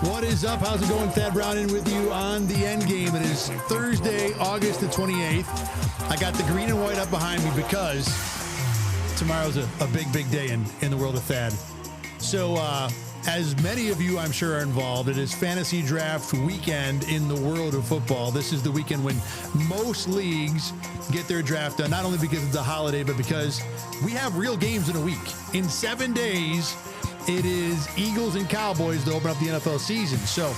What is up? How's it going? Thad Brown in with you on the Endgame. It is Thursday, August the 28th. I got the green and white up behind me because tomorrow's a big day in the world of Thad. So, as many of you, I'm sure, are involved, it is fantasy draft weekend in the world of football. This is the weekend when most leagues get their draft done, not only because it's a holiday, but because we have real games in a week. In 7 days, it is Eagles and Cowboys to open up the NFL season. So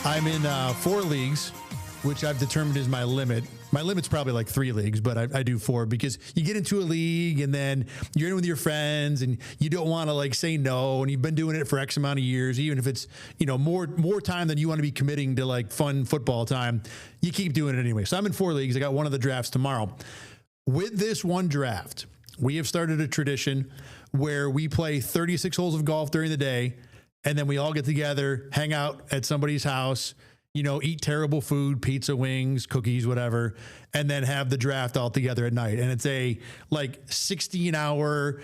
I'm in 4 leagues, which I've determined is my limit. My limit's probably like 3 leagues, but I do 4 because you get into a league and then you're in with your friends and you don't want to like say no. And you've been doing it for X amount of years, even if it's, more time than you want to be committing to like fun football time, you keep doing it anyway. So I'm in 4 leagues. I got one of the drafts tomorrow. With this one draft, we have started a tradition where we play 36 holes of golf during the day, and then we all get together, hang out at somebody's house, eat terrible food, pizza, wings, cookies, whatever, and then have the draft all together at night. And it's a 16-hour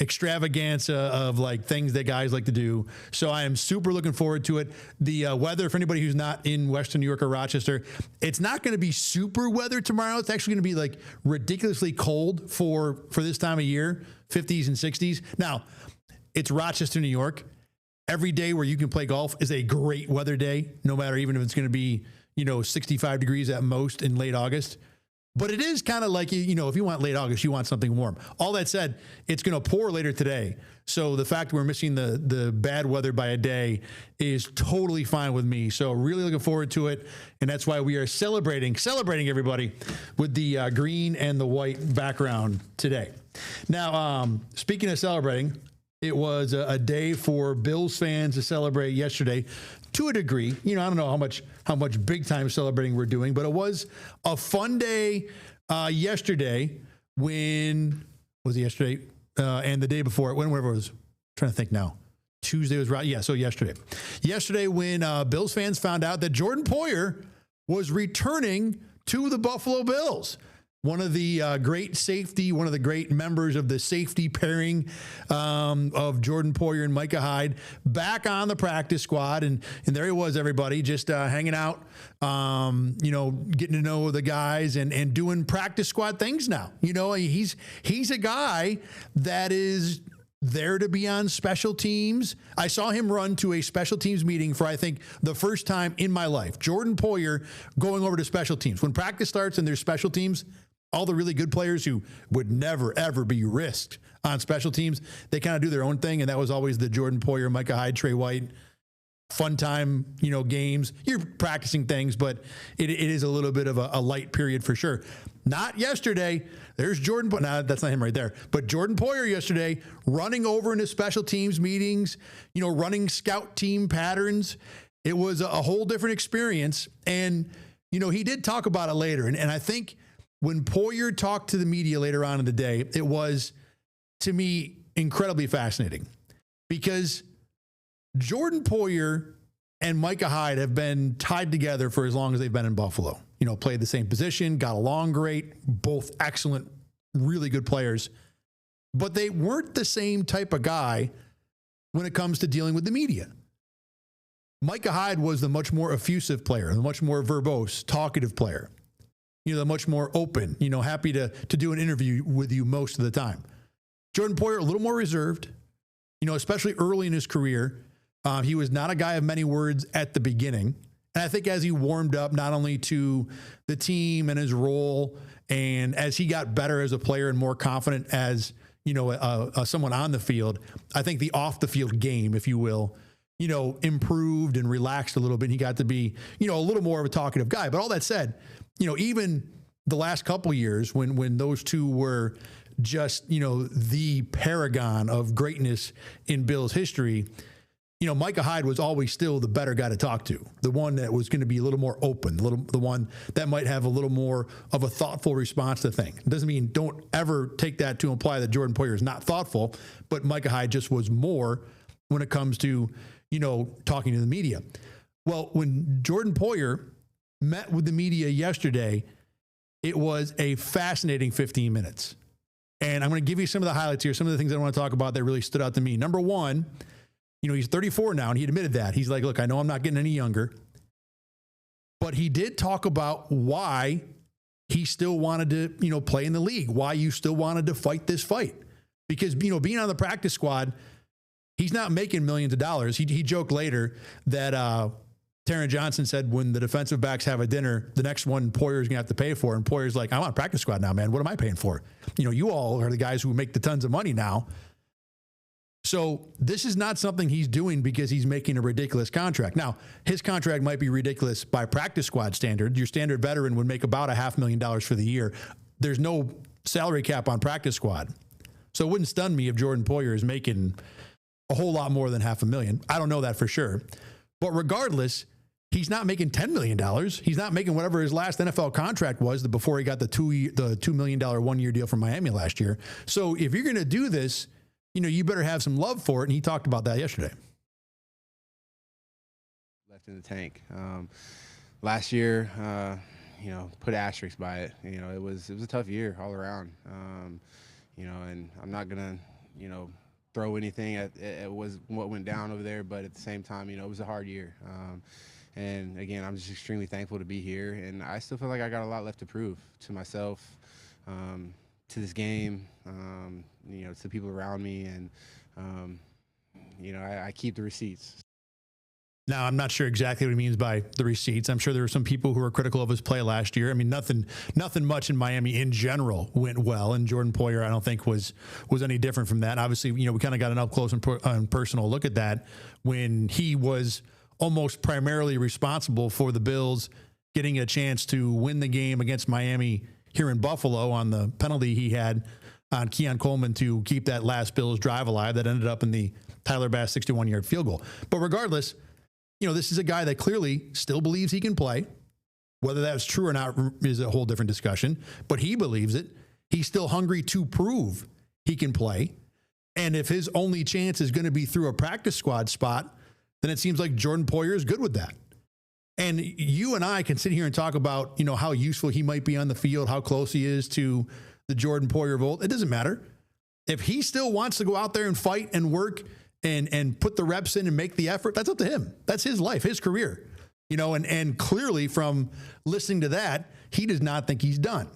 extravaganza of things that guys like to do. So I am super looking forward to it. The weather, for anybody who's not in Western New York or Rochester, it's not going to be super weather tomorrow. It's actually going to be ridiculously cold for this time of year, 50s and 60s. Now, it's Rochester, New York. Every day where you can play golf is a great weather day, no matter even if it's going to be, 65 degrees at most in late August. But it is kind of like, if you want late August, you want something warm. All that said, it's going to pour later today. So the fact we're missing the bad weather by a day is totally fine with me. So really looking forward to it. And that's why we are celebrating everybody with the green and the white background today. Now, speaking of celebrating, it was a day for Bills fans to celebrate yesterday to a degree. I don't know how much big time celebrating we're doing, but it was a fun day yesterday when was it yesterday and the day before it, whenever it was. I'm trying to think now. Tuesday was right. Yeah. So yesterday when Bills fans found out that Jordan Poyer was returning to the Buffalo Bills. One of the one of the great members of the safety pairing of Jordan Poyer and Micah Hyde back on the practice squad. And there he was, everybody, just hanging out, getting to know the guys and doing practice squad things now. He's a guy that is there to be on special teams. I saw him run to a special teams meeting for, I think, the first time in my life. Jordan Poyer going over to special teams. When practice starts and there's special teams, all the really good players who would never, ever be risked on special teams, they kind of do their own thing. And that was always the Jordan Poyer, Micah Hyde, Trey White, fun time, games. You're practicing things, but it is a little bit of a light period for sure. Not yesterday. There's Jordan. No, that's not him right there. But Jordan Poyer yesterday running over into special teams meetings, running scout team patterns. It was a whole different experience. And, he did talk about it later. And I think when Poyer talked to the media later on in the day, it was, to me, incredibly fascinating because Jordan Poyer and Micah Hyde have been tied together for as long as they've been in Buffalo. Played the same position, got along great, both excellent, really good players. But they weren't the same type of guy when it comes to dealing with the media. Micah Hyde was the much more effusive player, the much more verbose, talkative player. The much more open, happy to do an interview with you most of the time. Jordan Poyer, a little more reserved, especially early in his career. He was not a guy of many words at the beginning. And I think as he warmed up not only to the team and his role, and as he got better as a player and more confident as, someone on the field, I think the off the field game, if you will, improved and relaxed a little bit. He got to be, a little more of a talkative guy. But all that said, even the last couple of years when those two were just, the paragon of greatness in Bills history, Micah Hyde was always still the better guy to talk to, the one that was going to be a little more open, the one that might have a little more of a thoughtful response to things. It doesn't mean don't ever take that to imply that Jordan Poyer is not thoughtful, but Micah Hyde just was more when it comes to, talking to the media. Well, when Jordan Poyer met with the media yesterday, it was a fascinating 15 minutes. And I'm going to give you some of the highlights here, some of the things I want to talk about that really stood out to me. Number one, he's 34 now, and he admitted that. He's like, look, I know I'm not getting any younger. But he did talk about why he still wanted to, play in the league, why you still wanted to fight this fight. Because, being on the practice squad, he's not making millions of dollars. He joked later that Taron Johnson said when the defensive backs have a dinner, the next one Poyer's going to have to pay for. And Poyer's like, I'm on practice squad now, man. What am I paying for? You all are the guys who make the tons of money now. So this is not something he's doing because he's making a ridiculous contract. Now, his contract might be ridiculous by practice squad standard. Your standard veteran would make about $500,000 for the year. There's no salary cap on practice squad. So it wouldn't stun me if Jordan Poyer is making a whole lot more than $500,000. I don't know that for sure. But regardless, he's not making $10 million. He's not making whatever his last NFL contract was before he got the $2 million one-year deal from Miami last year. So if you're going to do this, you better have some love for it. And he talked about that yesterday. Left in the tank. Last year, put asterisks by it. It was a tough year all around. And I'm not going to, throw anything at was what went down over there. But at the same time, it was a hard year. And again, I'm just extremely thankful to be here. And I still feel like I got a lot left to prove to myself, to this game, to the people around me. And, I keep the receipts. Now, I'm not sure exactly what he means by the receipts. I'm sure there were some people who were critical of his play last year. I mean, nothing much in Miami in general went well, and Jordan Poyer, I don't think, was any different from that. Obviously, we kind of got an up-close and personal look at that when he was almost primarily responsible for the Bills getting a chance to win the game against Miami here in Buffalo on the penalty he had on Keon Coleman to keep that last Bills drive alive that ended up in the Tyler Bass 61-yard field goal. But regardless, this is a guy that clearly still believes he can play. Whether that's true or not is a whole different discussion, but he believes it. He's still hungry to prove he can play. And if his only chance is going to be through a practice squad spot, then it seems like Jordan Poyer is good with that. And you and I can sit here and talk about, how useful he might be on the field, how close he is to the Jordan Poyer of old. It doesn't matter. If he still wants to go out there and fight and work and put the reps in and make the effort, that's up to him. That's his life, his career. And clearly from listening to that, he does not think he's done.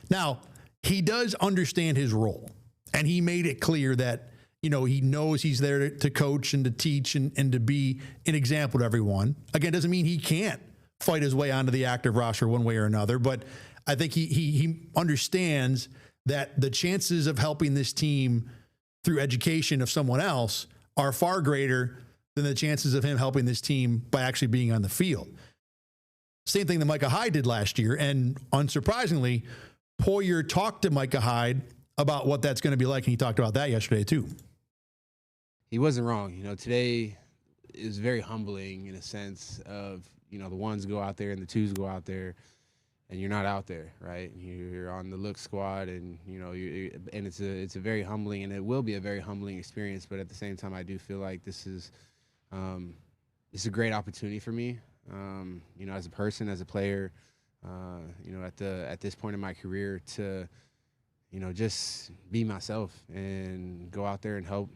Now, he does understand his role. And he made it clear that, he knows he's there to coach and to teach and to be an example to everyone. Again, doesn't mean he can't fight his way onto the active roster one way or another, but I think he understands that the chances of helping this team through education of someone else are far greater than the chances of him helping this team by actually being on the field. Same thing that Micah Hyde did last year, and unsurprisingly, Poyer talked to Micah Hyde about what that's going to be like, and he talked about that yesterday too. He wasn't wrong. Today is very humbling in a sense of, the ones go out there and the twos go out there and you're not out there, right? You're on the look squad and, and it's a very humbling, and it will be a very humbling experience. But at the same time, I do feel like this is a great opportunity for me, as a person, as a player, at this point in my career to, just be myself and go out there and help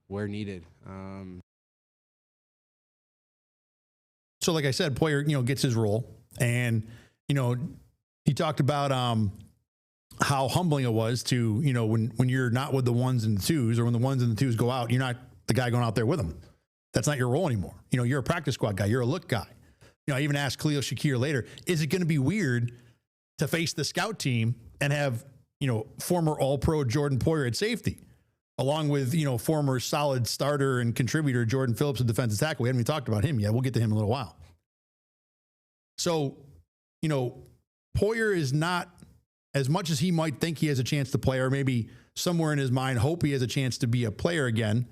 where needed. So like I said, Poyer, gets his role, and, he talked about how humbling it was to, when you're not with the ones and the twos, or when the ones and the twos go out, you're not the guy going out there with them. That's not your role anymore. You're a practice squad guy. You're a look guy. I even asked Khalil Shakir later, is it going to be weird to face the scout team and have, former All-Pro Jordan Poyer at safety, along with, former solid starter and contributor Jordan Phillips at defensive tackle? We haven't even talked about him yet. We'll get to him in a little while. So, Poyer is not, as much as he might think he has a chance to play, or maybe somewhere in his mind hope he has a chance to be a player again,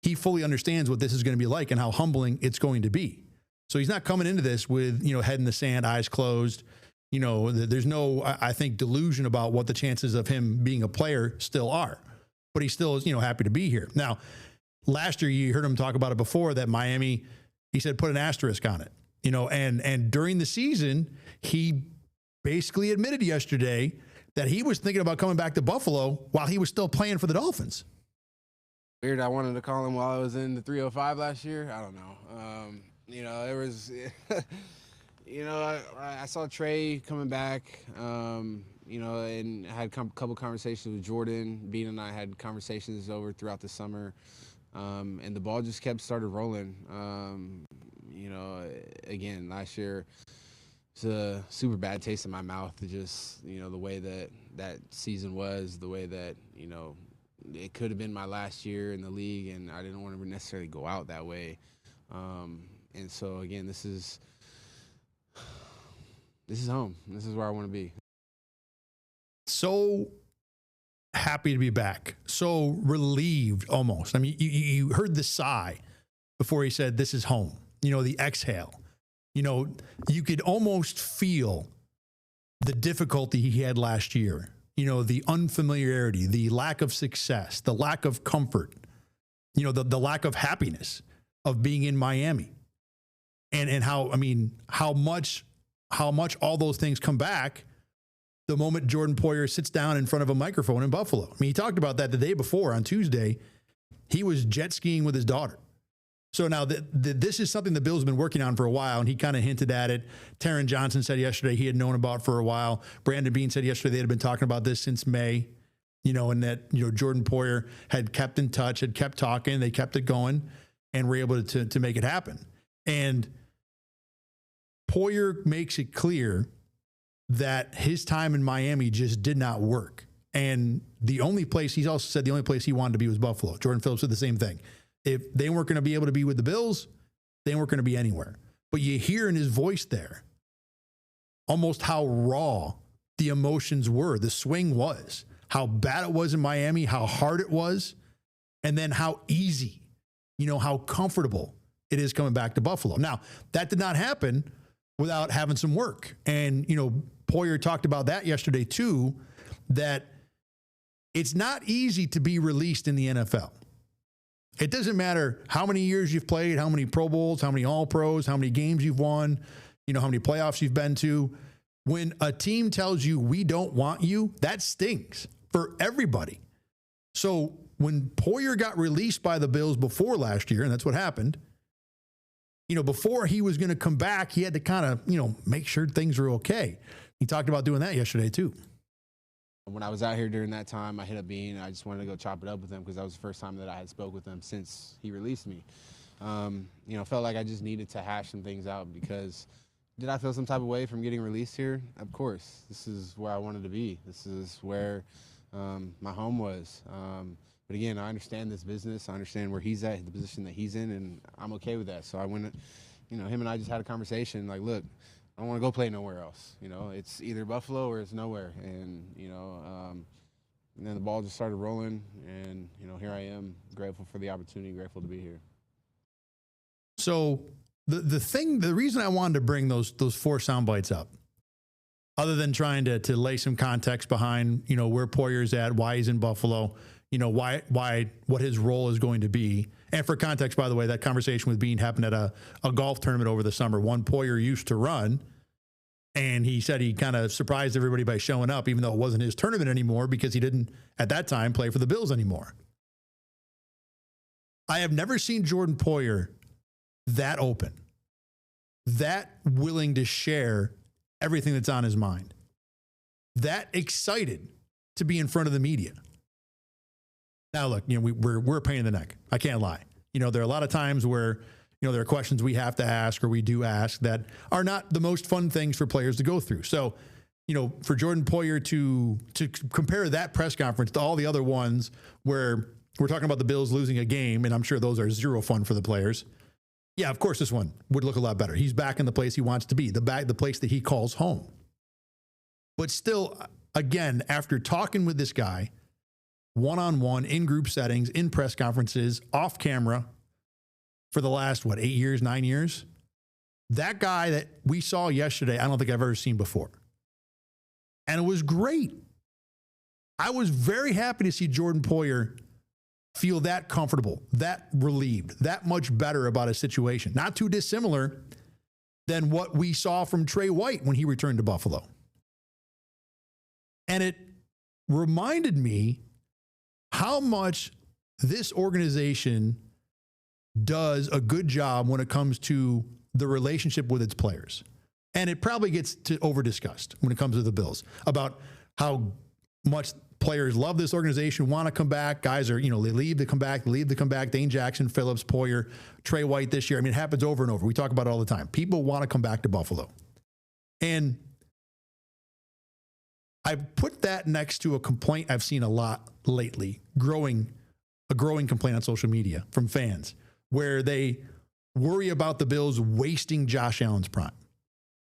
he fully understands what this is going to be like and how humbling it's going to be. So he's not coming into this with, head in the sand, eyes closed. There's no, I think, delusion about what the chances of him being a player still are. But he still is, happy to be here. Now, last year, you heard him talk about it before, that Miami, he said, put an asterisk on it. And during the season, he basically admitted yesterday that he was thinking about coming back to Buffalo while he was still playing for the Dolphins. Weird. I wanted to call him while I was in the 305 last year. I don't know. There was, I saw Trey coming back, and I had a couple conversations with Jordan. Bean and I had conversations over throughout the summer, and the ball just started rolling. Again, last year, it's a super bad taste in my mouth to just, the way that season was, the way that, it could have been my last year in the league, and I didn't want to necessarily go out that way. And so, again, this is home. This is where I want to be. So happy to be back. So relieved almost. I mean, you heard the sigh before he said, this is home. The exhale. You could almost feel the difficulty he had last year. The unfamiliarity, the lack of success, the lack of comfort, the lack of happiness of being in Miami. And how much all those things come back the moment Jordan Poyer sits down in front of a microphone in Buffalo. I mean, he talked about that the day before on Tuesday. He was jet skiing with his daughter. So now this is something the Bills have been working on for a while, and he kind of hinted at it. Taron Johnson said yesterday he had known about for a while. Brandon Beane said yesterday they had been talking about this since May, and that, Jordan Poyer had kept in touch, had kept talking, they kept it going, and were able to make it happen. And Poyer makes it clear that his time in Miami just did not work. And he's also said the only place he wanted to be was Buffalo. Jordan Phillips said the same thing. If they weren't going to be able to be with the Bills, they weren't going to be anywhere. But you hear in his voice there almost how raw the emotions were, the swing was, how bad it was in Miami, how hard it was, and then how easy, how comfortable it is coming back to Buffalo. Now, that did not happen without having some work. And, Poyer talked about that yesterday too, that it's not easy to be released in the NFL. It doesn't matter how many years you've played, how many Pro Bowls, how many All-Pros, how many games you've won, how many playoffs you've been to. When a team tells you we don't want you, that stings for everybody. So when Poyer got released by the Bills before last year, and that's what happened, before he was going to come back, he had to kind of, make sure things were okay. He talked about doing that yesterday too. When I was out here during that time, I hit up Bean. I just wanted to go chop it up with him because that was the first time that I had spoke with him since he released me. Felt like I just needed to hash some things out because did I feel some type of way from getting released here? Of course. This is where I wanted to be. This is where my home was. But again, I understand this business. I understand where he's at, the position that he's in, and I'm okay with that. So I went, him and I just had a conversation like, look, I don't want to go play nowhere else. It's either Buffalo or it's nowhere. And, and then the ball just started rolling. And, here I am, grateful for the opportunity, grateful to be here. So the reason I wanted to bring those 4 sound bites up, other than trying to lay some context behind, where Poyer's at, why he's in Buffalo, what his role is going to be. And for context, by the way, that conversation with Bean happened at a golf tournament over the summer, one Poyer used to run. And he said he kind of surprised everybody by showing up, even though it wasn't his tournament anymore, because he didn't, at that time, play for the Bills anymore. I have never seen Jordan Poyer that open, that willing to share everything that's on his mind, that excited to be in front of the media. Now, look, we're a pain in the neck. I can't lie. There are a lot of times where, there are questions we have to ask or we do ask that are not the most fun things for players to go through. So, for Jordan Poyer to compare that press conference to all the other ones where we're talking about the Bills losing a game, and I'm sure those are zero fun for the players. Yeah, of course, this one would look a lot better. He's back in the place he wants to be, the place that he calls home. But still, again, after talking with this guy, one-on-one, in group settings, in press conferences, off camera for the last, 8 years, 9 years? That guy that we saw yesterday, I don't think I've ever seen before. And it was great. I was very happy to see Jordan Poyer feel that comfortable, that relieved, that much better about his situation. Not too dissimilar than what we saw from Trey White when he returned to Buffalo. And it reminded me how much this organization does a good job when it comes to the relationship with its players. And it probably gets over-discussed when it comes to the Bills about how much players love this organization, want to come back. Guys are, they leave to come back, Dane Jackson, Phillips, Poyer, Trey White this year. I mean, it happens over and over. We talk about it all the time. People want to come back to Buffalo. And I put that next to a complaint I've seen a lot lately, a growing complaint on social media from fans, where they worry about the Bills wasting Josh Allen's prime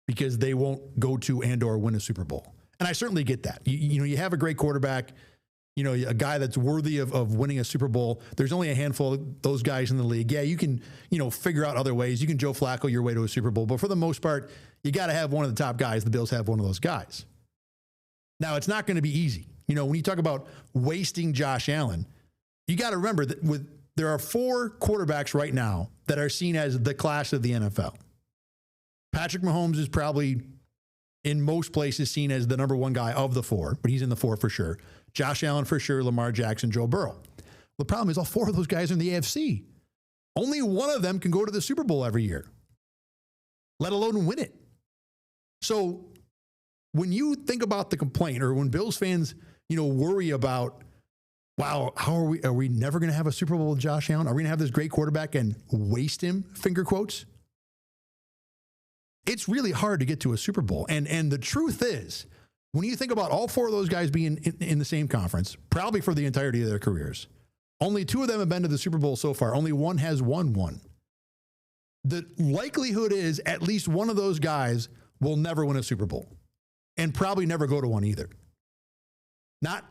because they won't go to and/or win a Super Bowl. And I certainly get that. You have a great quarterback, a guy that's worthy of winning a Super Bowl. There's only a handful of those guys in the league. Yeah, you can, figure out other ways. You can Joe Flacco your way to a Super Bowl. But for the most part, you got to have one of the top guys. The Bills have one of those guys. Now, it's not going to be easy. When you talk about wasting Josh Allen, you got to remember that there are 4 quarterbacks right now that are seen as the class of the NFL. Patrick Mahomes is probably in most places seen as the number 1 guy of the 4, but he's in the 4 for sure. Josh Allen for sure, Lamar Jackson, Joe Burrow. The problem is all 4 of those guys are in the AFC. Only one of them can go to the Super Bowl every year, let alone win it. So when you think about the complaint, or when Bills fans, worry about, wow, are we never going to have a Super Bowl with Josh Allen? Are we going to have this great quarterback and waste him, finger quotes? It's really hard to get to a Super Bowl. And the truth is, when you think about all 4 of those guys being in the same conference, probably for the entirety of their careers, only 2 of them have been to the Super Bowl so far. Only one has won one. The likelihood is at least one of those guys will never win a Super Bowl and probably never go to one either. Not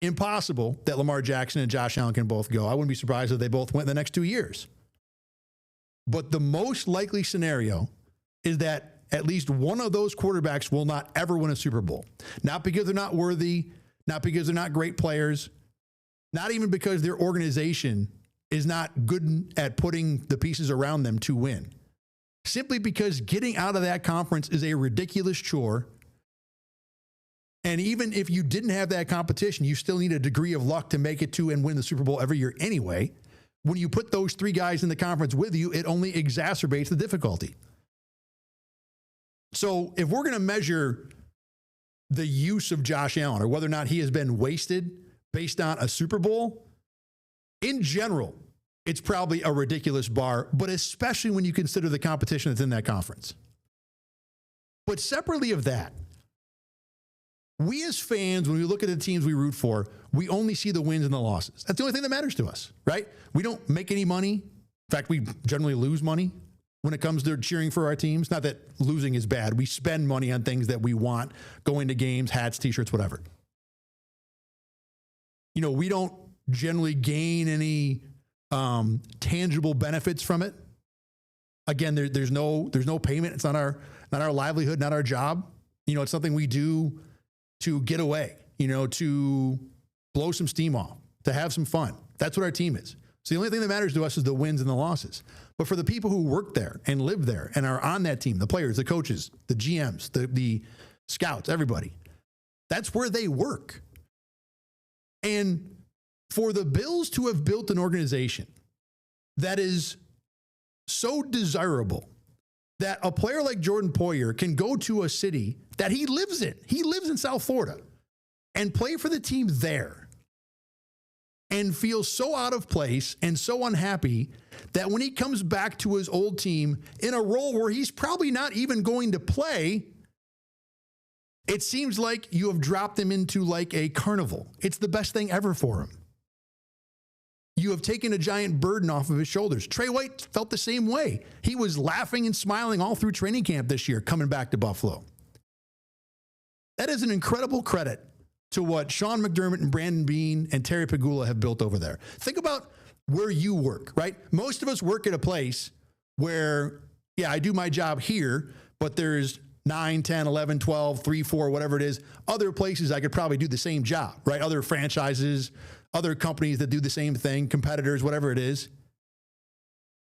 impossible that Lamar Jackson and Josh Allen can both go. I wouldn't be surprised if they both went in the next 2 years. But the most likely scenario is that at least one of those quarterbacks will not ever win a Super Bowl. Not because they're not worthy, not because they're not great players, not even because their organization is not good at putting the pieces around them to win. Simply because getting out of that conference is a ridiculous chore. And even if you didn't have that competition, you still need a degree of luck to make it to and win the Super Bowl every year anyway. When you put those 3 guys in the conference with you, it only exacerbates the difficulty. So if we're going to measure the use of Josh Allen, or whether or not he has been wasted based on a Super Bowl, in general, it's probably a ridiculous bar, but especially when you consider the competition that's in that conference. But separately of that, we as fans, when we look at the teams we root for, we only see the wins and the losses. That's the only thing that matters to us, right? We don't make any money. In fact, we generally lose money when it comes to cheering for our teams. Not that losing is bad. We spend money on things that we want, going to games, hats, t-shirts, whatever. We don't generally gain any tangible benefits from it. Again, there's no payment. It's not our livelihood, not our job. It's something we do to get away, to blow some steam off, to have some fun. That's what our team is. So the only thing that matters to us is the wins and the losses. But for the people who work there and live there and are on that team, the players, the coaches, the GMs, the scouts, everybody, that's where they work. And for the Bills to have built an organization that is so desirable that a player like Jordan Poyer can go to a city that he lives in. He lives in South Florida and play for the team there and feel so out of place and so unhappy that when he comes back to his old team in a role where he's probably not even going to play, it seems like you have dropped him into like a carnival. It's the best thing ever for him. You have taken a giant burden off of his shoulders. Trey White felt the same way. He was laughing and smiling all through training camp this year, coming back to Buffalo. That is an incredible credit to what Sean McDermott and Brandon Beane and Terry Pegula have built over there. Think about where you work, right? Most of us work at a place where, yeah, I do my job here, but there's 9, 10, 11, 12, 3, 4, whatever it is, other places I could probably do the same job, right? Other franchises, other companies that do the same thing, competitors, whatever it is.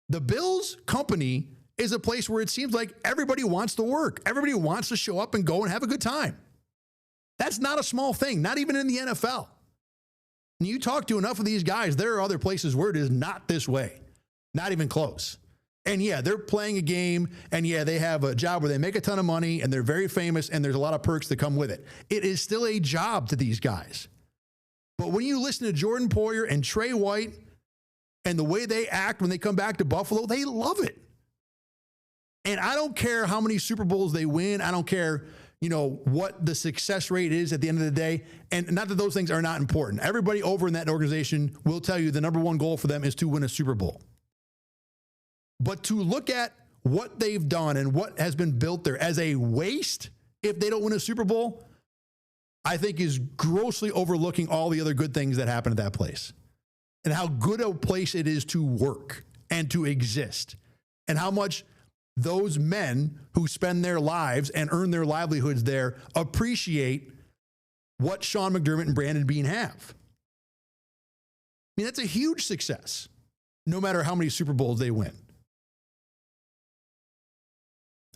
The Bills company is a place where it seems like everybody wants to work. Everybody wants to show up and go and have a good time. That's not a small thing, not even in the NFL. And you talk to enough of these guys, there are other places where it is not this way, not even close. And yeah, they're playing a game, and yeah, they have a job where they make a ton of money, and they're very famous, and there's a lot of perks that come with it. It is still a job to these guys. But when you listen to Jordan Poyer and Trey White and the way they act when they come back to Buffalo, they love it. And I don't care how many Super Bowls they win. I don't care, what the success rate is at the end of the day. And not that those things are not important. Everybody over in that organization will tell you the number one goal for them is to win a Super Bowl. But to look at what they've done and what has been built there as a waste if they don't win a Super Bowl, I think is grossly overlooking all the other good things that happen at that place and how good a place it is to work and to exist and how much those men who spend their lives and earn their livelihoods there appreciate what Sean McDermott and Brandon Beane have. I mean, that's a huge success, no matter how many Super Bowls they win.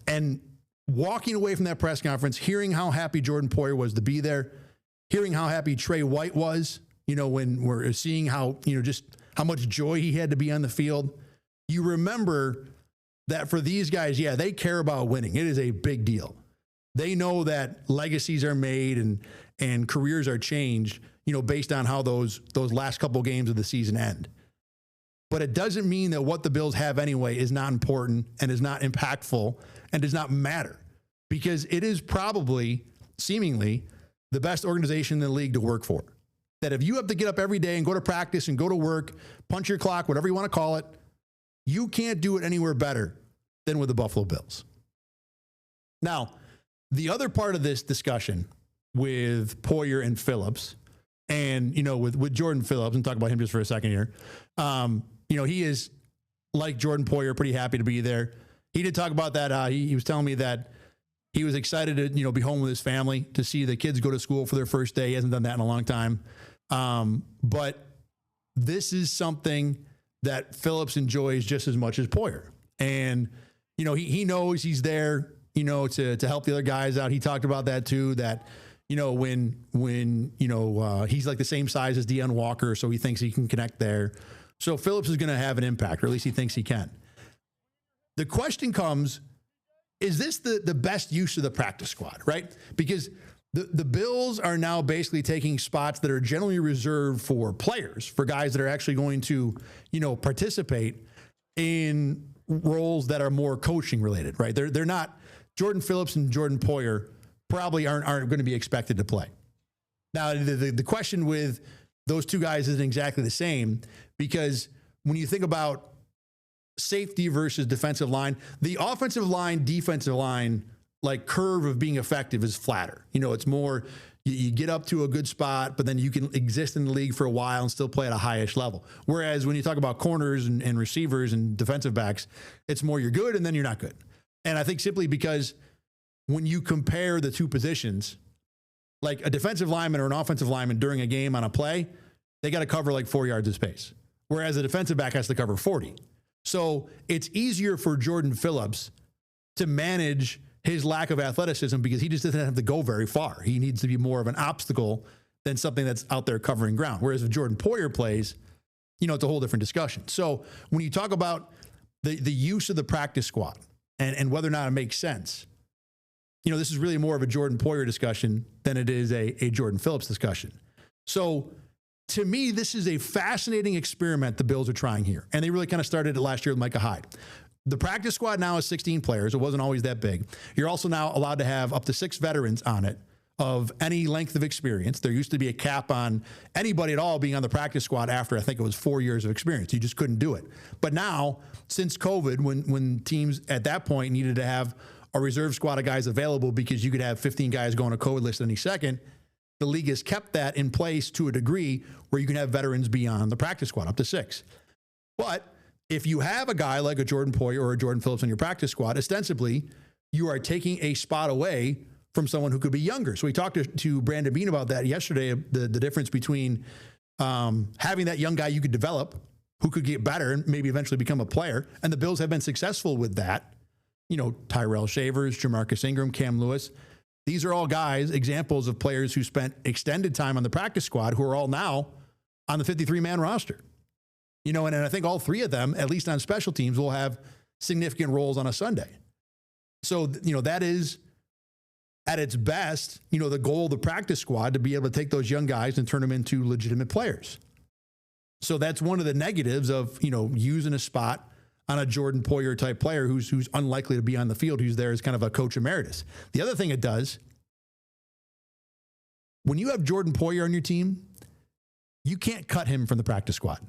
And walking away from that press conference, hearing how happy Jordan Poyer was to be there, hearing how happy Trey White was, when we're seeing how, just how much joy he had to be on the field, you remember that for these guys, yeah, they care about winning. It is a big deal. They know that legacies are made and careers are changed, based on how those last couple games of the season end. But it doesn't mean that what the Bills have anyway is not important and is not impactful and does not matter, because it is probably, seemingly, the best organization in the league to work for. That if you have to get up every day and go to practice and go to work, punch your clock, whatever you want to call it, you can't do it anywhere better than with the Buffalo Bills. Now, the other part of this discussion with Poyer and Phillips, and, with Jordan Phillips, and talk about him just for a second here, he is, like Jordan Poyer, pretty happy to be there. He did talk about that. He was telling me that he was excited to, be home with his family, to see the kids go to school for their first day. He hasn't done that in a long time. But this is something that Phillips enjoys just as much as Poyer. And, he knows he's there, to help the other guys out. He talked about that too, that, when he's like the same size as Deion Walker, so he thinks he can connect there. So Phillips is going to have an impact, or at least he thinks he can. The question comes, is this the best use of the practice squad, right? Because the Bills are now basically taking spots that are generally reserved for players, for guys that are actually going to, participate in roles that are more coaching related, right? They're not, Jordan Phillips and Jordan Poyer probably aren't going to be expected to play. Now, the question with those two guys isn't exactly the same, because when you think about safety versus defensive line, the offensive line, defensive line, like curve of being effective is flatter. It's more, you get up to a good spot, but then you can exist in the league for a while and still play at a high-ish level. Whereas when you talk about corners and receivers and defensive backs, it's more you're good and then you're not good. And I think simply because when you compare the two positions, like a defensive lineman or an offensive lineman during a game on a play, they got to cover like 4 yards of space. Whereas a defensive back has to cover 40. So it's easier for Jordan Phillips to manage his lack of athleticism because he just doesn't have to go very far. He needs to be more of an obstacle than something that's out there covering ground. Whereas if Jordan Poyer plays, it's a whole different discussion. So when you talk about the use of the practice squad and whether or not it makes sense, this is really more of a Jordan Poyer discussion than it is a Jordan Phillips discussion. So to me, this is a fascinating experiment the Bills are trying here. And they really kind of started it last year with Micah Hyde. The practice squad now is 16 players. It wasn't always that big. You're also now allowed to have up to 6 veterans on it of any length of experience. There used to be a cap on anybody at all being on the practice squad after, I think it was 4 years of experience. You just couldn't do it. But now, since COVID, when teams at that point needed to have a reserve squad of guys available because you could have 15 guys going to COVID list any second, the league has kept that in place to a degree where you can have veterans be on the practice squad, up to 6. But if you have a guy like a Jordan Poyer or a Jordan Phillips on your practice squad, ostensibly, you are taking a spot away from someone who could be younger. So we talked to Brandon Beane about that yesterday, the difference between having that young guy you could develop who could get better and maybe eventually become a player. And the Bills have been successful with that. Tyrell Shavers, Jamarcus Ingram, Cam Lewis. These are all guys, examples of players who spent extended time on the practice squad who are all now on the 53-man roster. And I think all three of them, at least on special teams, will have significant roles on a Sunday. So, that is at its best, the goal of the practice squad, to be able to take those young guys and turn them into legitimate players. So that's one of the negatives of, using a spot on a Jordan Poyer type player who's unlikely to be on the field, who's there as kind of a coach emeritus. The other thing it does, when you have Jordan Poyer on your team, you can't cut him from the practice squad.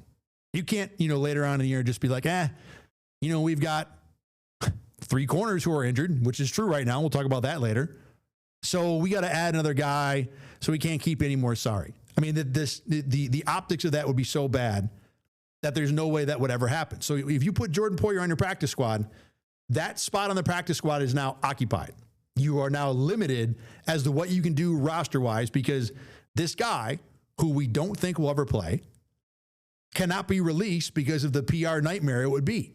You can't, later on in the year just be like, we've got 3 corners who are injured, which is true right now. We'll talk about that later. So we got to add another guy, so we can't keep any more sorry. I mean, the optics of that would be so bad that there's no way that would ever happen. So if you put Jordan Poyer on your practice squad, that spot on the practice squad is now occupied. You are now limited as to what you can do roster-wise, because this guy, who we don't think will ever play, cannot be released because of the PR nightmare it would be.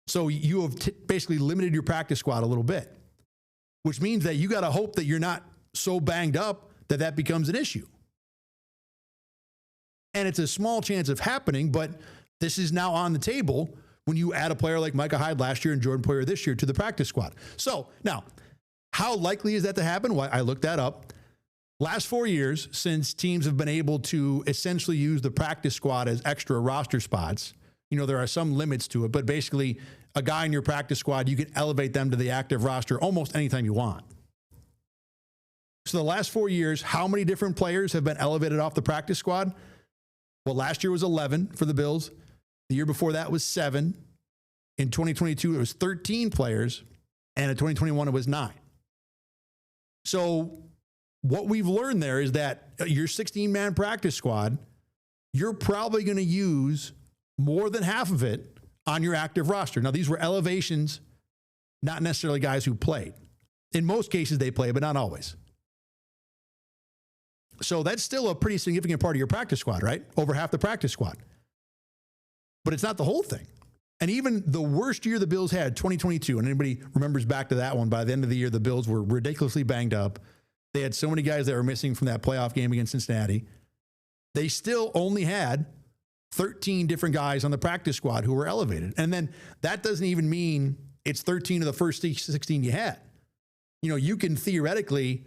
So you have basically limited your practice squad a little bit, which means that you got to hope that you're not so banged up that becomes an issue. And it's a small chance of happening, but this is now on the table when you add a player like Micah Hyde last year and Jordan Poyer this year to the practice squad. So now, how likely is that to happen? Well, I looked that up. Last 4 years, since teams have been able to essentially use the practice squad as extra roster spots, there are some limits to it, but basically a guy in your practice squad, you can elevate them to the active roster almost anytime you want. So the last 4 years, how many different players have been elevated off the practice squad? Well, last year was 11 for the Bills. The year before that was 7. In 2022, it was 13 players. And in 2021, it was 9. So what we've learned there is that your 16-man practice squad, you're probably going to use more than half of it on your active roster. Now, these were elevations, not necessarily guys who played. In most cases, they play, but not always. So that's still a pretty significant part of your practice squad, right? Over half the practice squad. But it's not the whole thing. And even the worst year the Bills had, 2022, and anybody remembers back to that one, by the end of the year, the Bills were ridiculously banged up. They had so many guys that were missing from that playoff game against Cincinnati. They still only had 13 different guys on the practice squad who were elevated. And then that doesn't even mean it's 13 of the first 16 you had. You can theoretically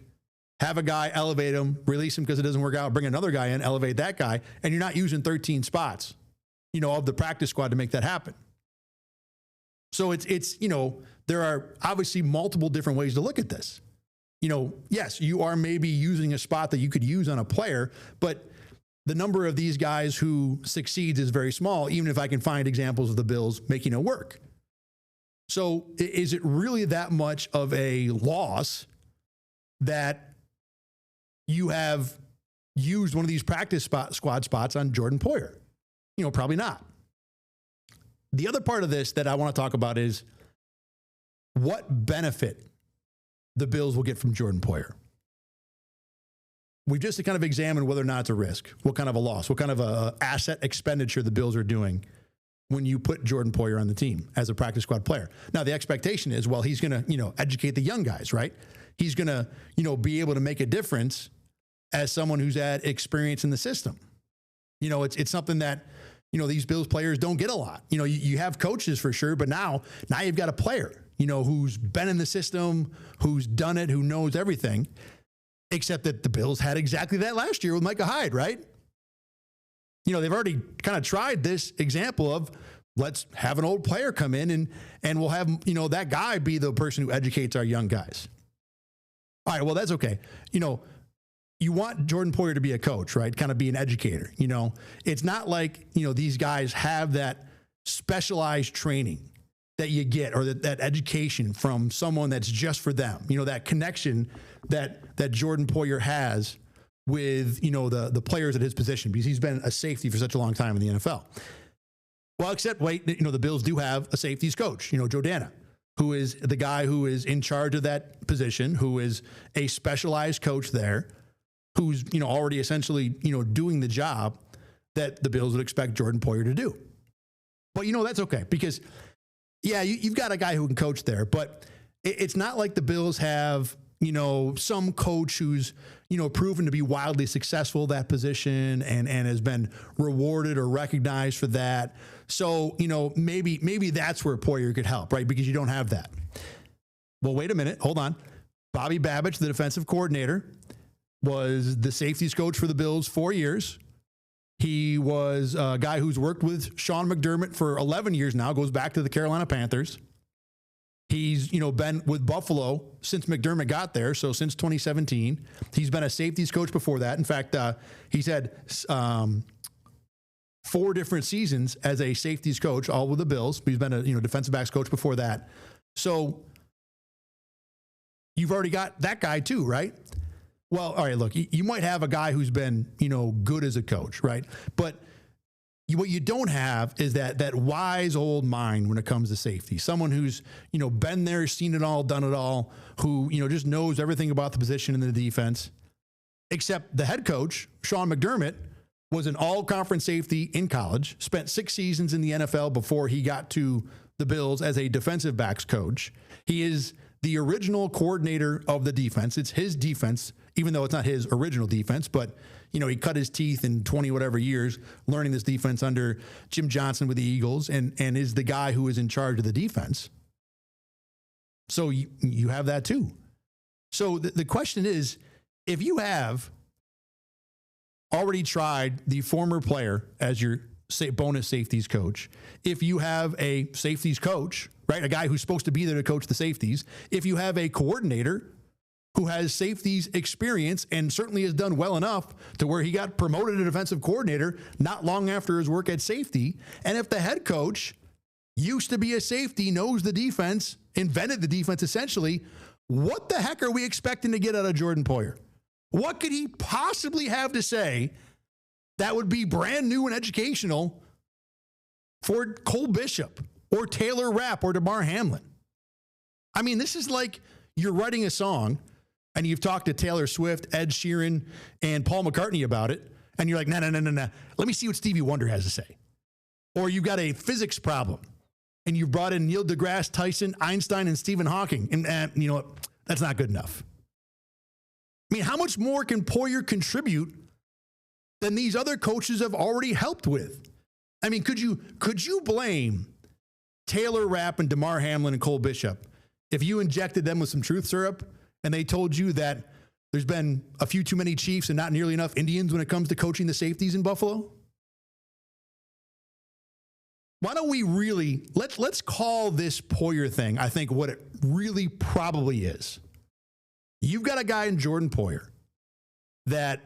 have a guy, elevate him, release him because it doesn't work out, bring another guy in, elevate that guy, and you're not using 13 spots, of the practice squad to make that happen. So it's there are obviously multiple different ways to look at this. Yes, you are maybe using a spot that you could use on a player, but the number of these guys who succeeds is very small, even if I can find examples of the Bills making it work. So is it really that much of a loss that you have used one of these practice squad spots on Jordan Poyer? Probably not. The other part of this that I want to talk about is what benefit the Bills will get from Jordan Poyer. We've just kind of examined whether or not it's a risk, what kind of a loss, what kind of a asset expenditure the Bills are doing when you put Jordan Poyer on the team as a practice squad player. Now, the expectation is, well, he's going to, educate the young guys, right? He's going to, be able to make a difference as someone who's had experience in the system. It's something that, these Bills players don't get a lot. You have coaches for sure, but now you've got a player, who's been in the system, who's done it, who knows everything, except that the Bills had exactly that last year with Micah Hyde, right? They've already kind of tried this example of let's have an old player come in and we'll have, that guy be the person who educates our young guys. All right, well, that's okay. You want Jordan Poyer to be a coach, right? Kind of be an educator. It's not like, these guys have that specialized training that you get, or that education from someone that's just for them. That connection that Jordan Poyer has with, the players at his position, because he's been a safety for such a long time in the NFL. Well, except wait, the Bills do have a safeties coach, Joe Dana, who is the guy who is in charge of that position, who is a specialized coach there, who's, already essentially, doing the job that the Bills would expect Jordan Poyer to do. But, that's okay, because, yeah, you've got a guy who can coach there, but it's not like the Bills have, some coach who's, proven to be wildly successful at that position and has been rewarded or recognized for that. So, maybe that's where Poyer could help, right? Because you don't have that. Well, wait a minute. Hold on. Bobby Babich, the defensive coordinator, was the safeties coach for the Bills 4 years. He was a guy who's worked with Sean McDermott for 11 years now, goes back to the Carolina Panthers. He's, been with Buffalo since McDermott got there, so since 2017. He's been a safeties coach before that. In fact, he's had 4 different seasons as a safeties coach, all with the Bills. He's been a defensive backs coach before that. So you've already got that guy too, right? Well, all right, look, you might have a guy who's been, good as a coach, right? But what you don't have is that wise old mind when it comes to safety. Someone who's, been there, seen it all, done it all, who, just knows everything about the position in the defense. Except the head coach, Sean McDermott, was an all-conference safety in college, spent 6 seasons in the NFL before he got to the Bills as a defensive backs coach. He is the original coordinator of the defense. It's his defense, even though it's not his original defense, but he cut his teeth in 20 whatever years learning this defense under Jim Johnson with the Eagles and is the guy who is in charge of the defense. So you have that too. So the question is, if you have already tried the former player as your bonus safeties coach, if you have a safeties coach, right, a guy who's supposed to be there to coach the safeties, if you have a coordinator who has safeties experience and certainly has done well enough to where he got promoted to defensive coordinator not long after his work at safety, and if the head coach used to be a safety, knows the defense, invented the defense essentially, what the heck are we expecting to get out of Jordan Poyer? What could he possibly have to say that would be brand new and educational for Cole Bishop or Taylor Rapp or DeMar Hamlin? I mean, this is like you're writing a song and you've talked to Taylor Swift, Ed Sheeran, and Paul McCartney about it, and you're like, no. Let me see what Stevie Wonder has to say. Or you've got a physics problem, and you've brought in Neil deGrasse Tyson, Einstein, and Stephen Hawking, and you know what? That's not good enough. I mean, how much more can Poyer contribute than these other coaches have already helped with? I mean, could you blame Taylor Rapp and DeMar Hamlin and Cole Bishop if you injected them with some truth syrup and they told you that there's been a few too many Chiefs and not nearly enough Indians when it comes to coaching the safeties in Buffalo? Why don't we really, let's call this Poyer thing, I think, what it really probably is. You've got a guy in Jordan Poyer that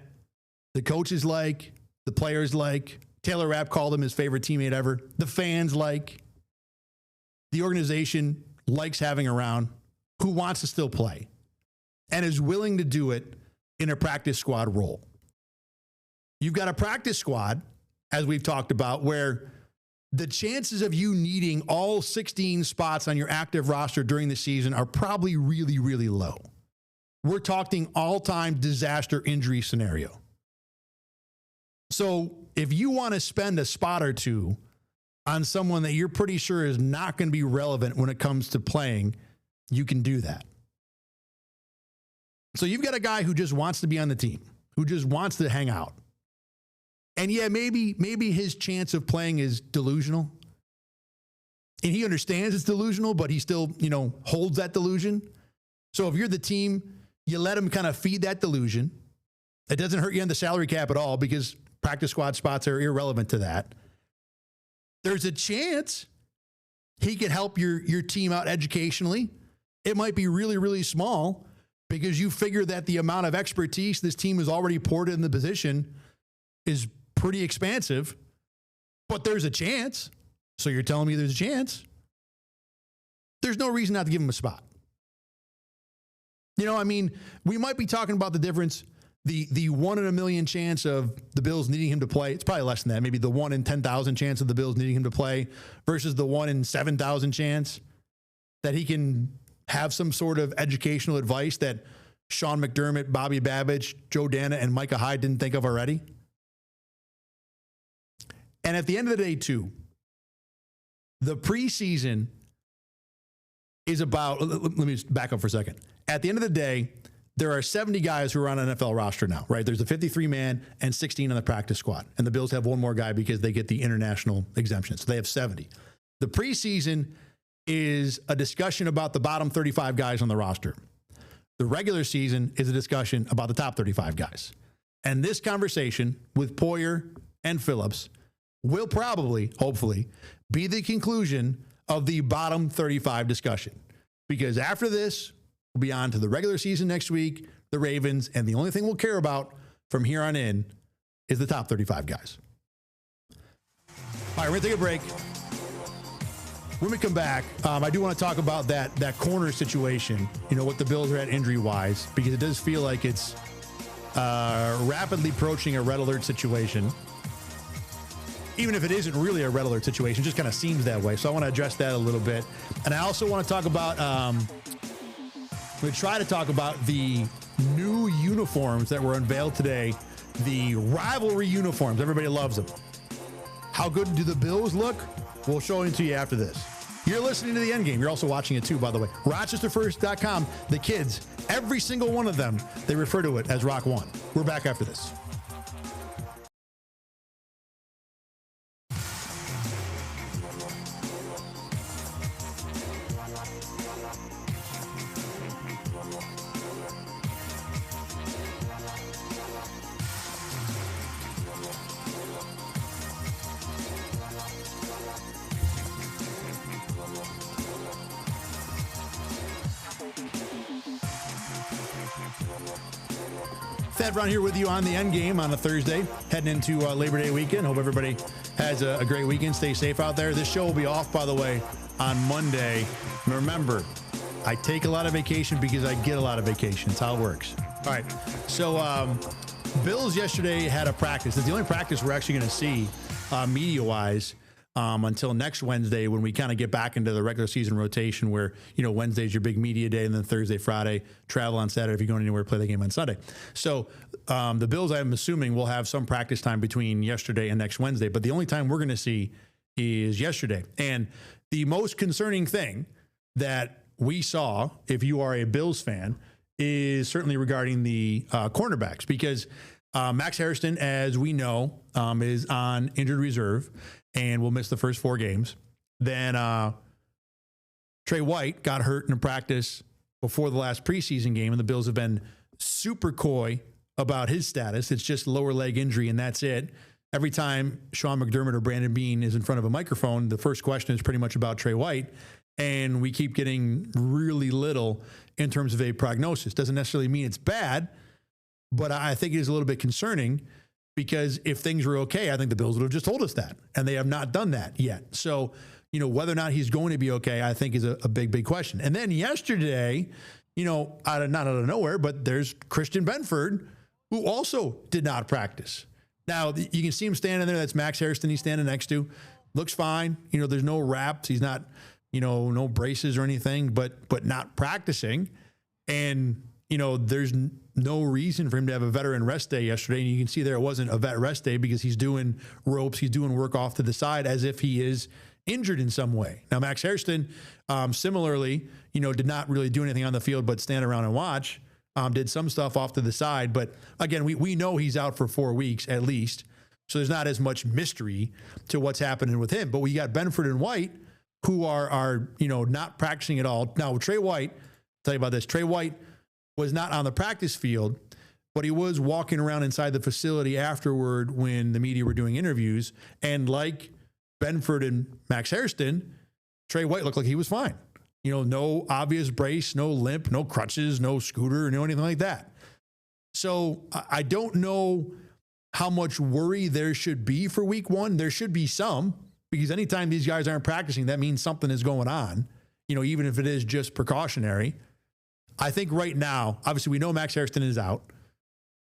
the coaches like, the players like, Taylor Rapp called him his favorite teammate ever, the fans like, the organization likes having around, who wants to still play and is willing to do it in a practice squad role. You've got a practice squad, as we've talked about, where the chances of you needing all 16 spots on your active roster during the season are probably really, really low. We're talking all-time disaster injury scenario. So if you want to spend a spot or two on someone that you're pretty sure is not going to be relevant when it comes to playing, you can do that. So you've got a guy who just wants to be on the team, who just wants to hang out. And yeah, maybe his chance of playing is delusional. And he understands it's delusional, but he still, holds that delusion. So if you're the team, you let him kind of feed that delusion. It doesn't hurt you on the salary cap at all because practice squad spots are irrelevant to that. There's a chance he could help your team out educationally. It might be really, really small because you figure that the amount of expertise this team has already poured in the position is pretty expansive, but there's a chance. So you're telling me there's a chance. There's no reason not to give him a spot. We might be talking about the difference, the 1 in a million chance of the Bills needing him to play. It's probably less than that. Maybe the 1 in 10,000 chance of the Bills needing him to play versus the 1 in 7,000 chance that he can have some sort of educational advice that Sean McDermott, Bobby Babich, Joe Dana, and Micah Hyde didn't think of already. And at the end of the day, too, the preseason is about, let me just back up for a second. At the end of the day, there are 70 guys who are on an NFL roster now, right? There's a 53-man and 16 on the practice squad. And the Bills have one more guy because they get the international exemption. So they have 70. The preseason is a discussion about the bottom 35 guys on the roster. The regular season is a discussion about the top 35 guys. And this conversation with Poyer and Phillips will probably, hopefully, be the conclusion of the bottom 35 discussion. Because after this, we'll be on to the regular season next week, the Ravens, and the only thing we'll care about from here on in is the top 35 guys. All right, we're going to take a break. When we come back, I do want to talk about that corner situation, what the Bills are at injury-wise, because it does feel like it's rapidly approaching a red alert situation. Even if it isn't really a red alert situation, it just kind of seems that way. So I want to address that a little bit. And I also want to talk about, we try to talk about the new uniforms that were unveiled today, the rivalry uniforms. Everybody loves them. How good do the Bills look? We'll show it to you after this. You're listening to the Endgame. You're also watching it too, by the way. RochesterFirst.com, the kids, every single one of them, they refer to it as Rock One. We're back after this. Thad Brown here with you on the Endgame on a Thursday, heading into Labor Day weekend. Hope everybody has a great weekend. Stay safe out there. This show will be off, by the way, on Monday. And remember, I take a lot of vacation because I get a lot of vacation. That's how it works. All right. So Bills yesterday had a practice. It's the only practice we're actually going to see media-wise until next Wednesday, when we kind of get back into the regular season rotation where, Wednesday's your big media day, and then Thursday, Friday, travel on Saturday if you're going anywhere, play the game on Sunday. So the Bills, I'm assuming, will have some practice time between yesterday and next Wednesday, but the only time we're going to see is yesterday. And the most concerning thing that we saw, if you are a Bills fan, is certainly regarding the cornerbacks, because Max Hairston, as we know, is on injured reserve and will miss the first 4 games. Then Trey White got hurt in a practice before the last preseason game, and the Bills have been super coy about his status. It's just lower leg injury, and that's it. Every time Sean McDermott or Brandon Beane is in front of a microphone, the first question is pretty much about Trey White, and we keep getting really little in terms of a prognosis. Doesn't necessarily mean it's bad, but I think it is a little bit concerning, because if things were okay, I think the Bills would have just told us that, and they have not done that yet. So, whether or not he's going to be okay, I think is a big, big question. And then yesterday, not out of nowhere, but there's Christian Benford, who also did not practice. Now, you can see him standing there. That's Max Hairston he's standing next to. Looks fine. There's no wraps. He's not, no braces or anything, but not practicing. And, there's no reason for him to have a veteran rest day yesterday. And you can see there it wasn't a vet rest day, because he's doing ropes. He's doing work off to the side as if he is injured in some way. Now, Max Hairston, similarly, did not really do anything on the field but stand around and watch. Did some stuff off to the side. But again, we know he's out for 4 weeks at least. So there's not as much mystery to what's happening with him. But we got Benford and White, who are not practicing at all. Now, Trey White, I'll tell you about this. Trey White was not on the practice field, but he was walking around inside the facility afterward when the media were doing interviews. And like Benford and Max Hairston, Trey White looked like he was fine. No obvious brace, no limp, no crutches, no scooter, no anything like that. So I don't know how much worry there should be for week 1. There should be some, because anytime these guys aren't practicing, that means something is going on, even if it is just precautionary. I think right now, obviously we know Max Hairston is out.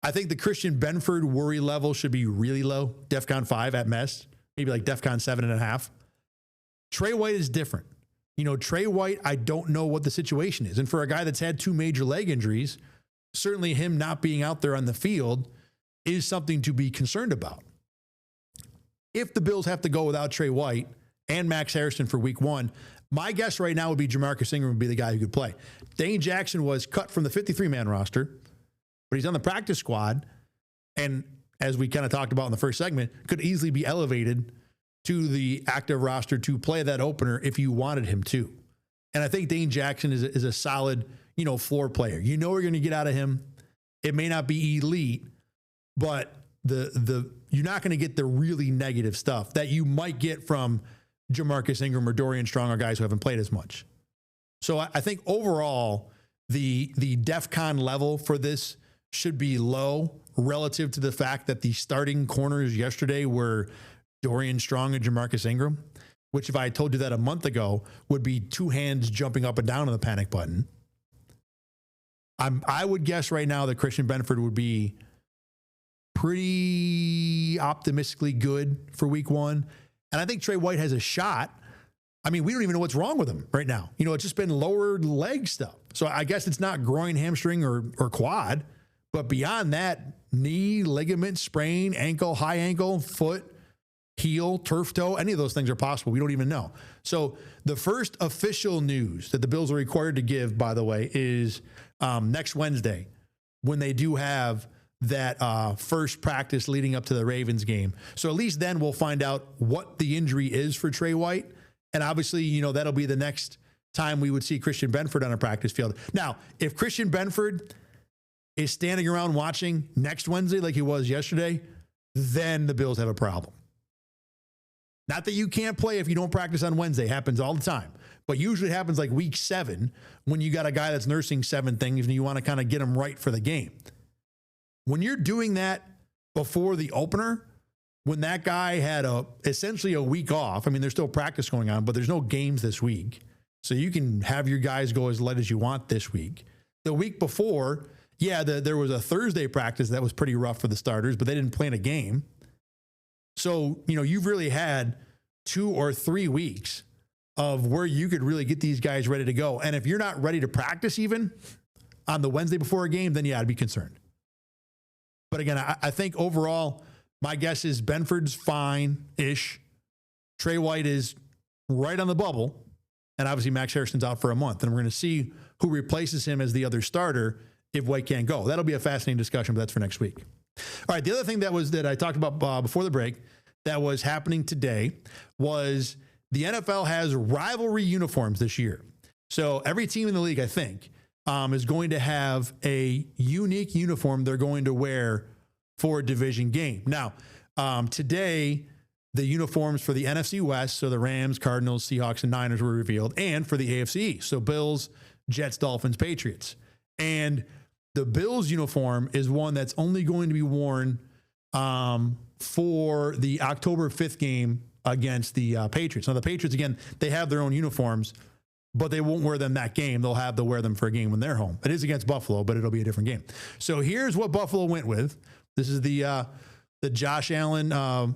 I think the Christian Benford worry level should be really low, DEFCON 5 at best, maybe like DEFCON 7.5. Trey White is different. Trey White, I don't know what the situation is. And for a guy that's had 2 major leg injuries, certainly him not being out there on the field is something to be concerned about. If the Bills have to go without Trey White and Max Hairston for week 1, My guess right now would be Jamarcus Ingram would be the guy who could play. Dane Jackson was cut from the 53-man roster, but he's on the practice squad. And as we kind of talked about in the first segment, could easily be elevated to the active roster to play that opener if you wanted him to. And I think Dane Jackson is a solid, floor player. You know what you're going to get out of him. It may not be elite, but you're not going to get the really negative stuff that you might get from Jamarcus Ingram or Dorian Strong, or guys who haven't played as much. So I think overall, the DEFCON level for this should be low relative to the fact that the starting corners yesterday were Dorian Strong and Jamarcus Ingram, which if I had told you that a month ago would be two hands jumping up and down on the panic button. I would guess right now that Christian Benford would be pretty optimistically good for week one. And I think Trey White has a shot. I mean, we don't even know what's wrong with him right now. It's just been lower leg stuff. So I guess it's not groin, hamstring, or quad. But beyond that, knee, ligament, sprain, ankle, high ankle, foot, heel, turf toe, any of those things are possible. We don't even know. So the first official news that the Bills are required to give, by the way, is next Wednesday when they do have that first practice leading up to the Ravens game. So at least then we'll find out what the injury is for Trey White. And obviously, that'll be the next time we would see Christian Benford on a practice field. Now, if Christian Benford is standing around watching next Wednesday like he was yesterday, then the Bills have a problem. Not that you can't play if you don't practice on Wednesday. Happens all the time. But usually happens like week 7 when you got a guy that's nursing 7 things and you want to kind of get him right for the game. When you're doing that before the opener, when that guy had essentially a week off, I mean, there's still practice going on, but there's no games this week. So you can have your guys go as light as you want this week. The week before, there was a Thursday practice that was pretty rough for the starters, but they didn't play in a game. So, you've really had 2 or 3 weeks of where you could really get these guys ready to go. And if you're not ready to practice even on the Wednesday before a game, then I'd be concerned. But again, I think overall, my guess is Benford's fine-ish. Trey White is right on the bubble. And obviously Max Harrison's out for a month. And we're going to see who replaces him as the other starter if White can't go. That'll be a fascinating discussion, but that's for next week. All right, the other thing that I talked about before the break that was happening today was the NFL has rivalry uniforms this year. So every team in the league, I think, is going to have a unique uniform they're going to wear for a division game. Now, today, the uniforms for the NFC West, so the Rams, Cardinals, Seahawks, and Niners were revealed, and for the AFC East, so Bills, Jets, Dolphins, Patriots. And the Bills uniform is one that's only going to be worn for the October 5th game against the Patriots. Now, the Patriots, again, they have their own uniforms, but they won't wear them that game. They'll have to wear them for a game when they're home. It is against Buffalo, but it'll be a different game. So here's what Buffalo went with. This is the Josh Allen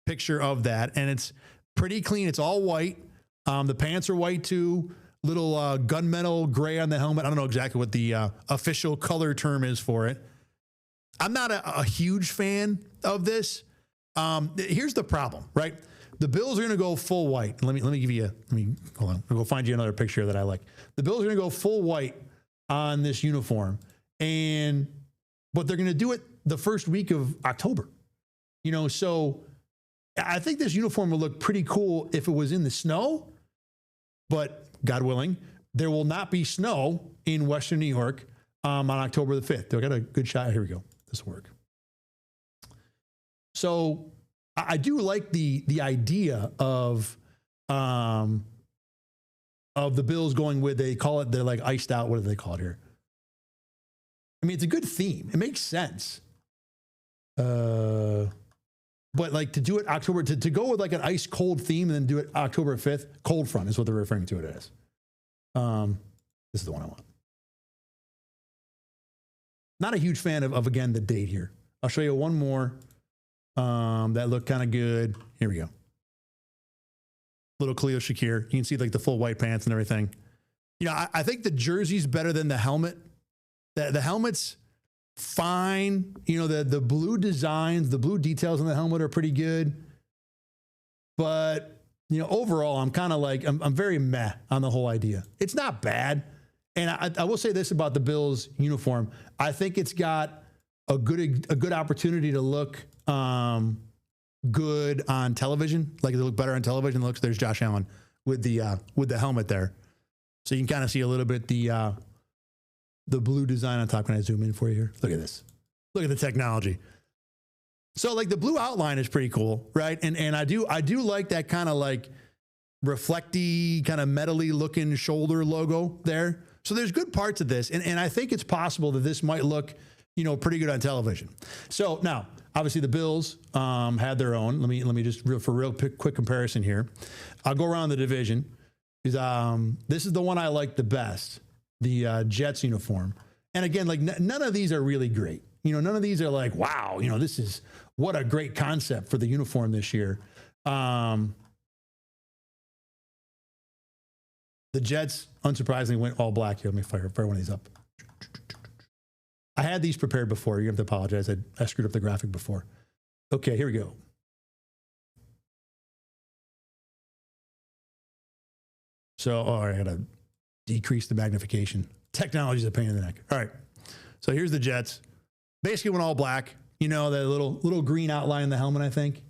picture of that, and it's pretty clean. It's all white. The pants are white too. Little gunmetal gray on the helmet. I don't know exactly what the official color term is for it. I'm not a huge fan of this. Here's the problem, right? The Bills are going to go full white. Let me hold on. I'll go find you another picture that I like. The Bills are going to go full white on this uniform, but they're going to do it the first week of October. So I think this uniform will look pretty cool if it was in the snow, but God willing, there will not be snow in Western New York on October the 5th. I got a good shot. Here we go. This will work. So I do like the idea of the Bills going with, they're like iced out. What do they call it here? I mean, it's a good theme. It makes sense. But like to do it October, to go with like an ice cold theme and then do it October 5th, cold front is what they're referring to it as. This is the one I want. Not a huge fan of again, the date here. I'll show you one more that look kind of good. Here we go. Little Khalil Shakir. You can see like the full white pants and everything. I think the jersey's better than the helmet. The helmet's fine. The blue designs, the blue details on the helmet are pretty good. But overall, I'm kind of like, I'm very meh on the whole idea. It's not bad. And I will say this about the Bills uniform. I think it's got a good opportunity to look good on television. Like they look better on television. Looks, there's Josh Allen with the helmet there. So you can kind of see a little bit the blue design on top. Can I zoom in for you here? Look at this. Look at the technology. So like the blue outline is pretty cool, right? And I do like that kind of like reflecty, kind of metally looking shoulder logo there. So there's good parts of this. And I think it's possible that this might look, pretty good on television. So now, obviously the Bills had their own. Let me just for real quick comparison here. I'll go around the division. This is the one I like the best, the Jets uniform. And again, like none of these are really great. None of these are like, wow, this is what a great concept for the uniform this year. The Jets, unsurprisingly, went all black here. Let me fire one of these up. I had these prepared before. You have to apologize. I screwed up the graphic before. Okay, here we go. So, I got to decrease the magnification. Technology is a pain in the neck. All right. So here's the Jets. Basically went all black. The little green outline in the helmet, I think.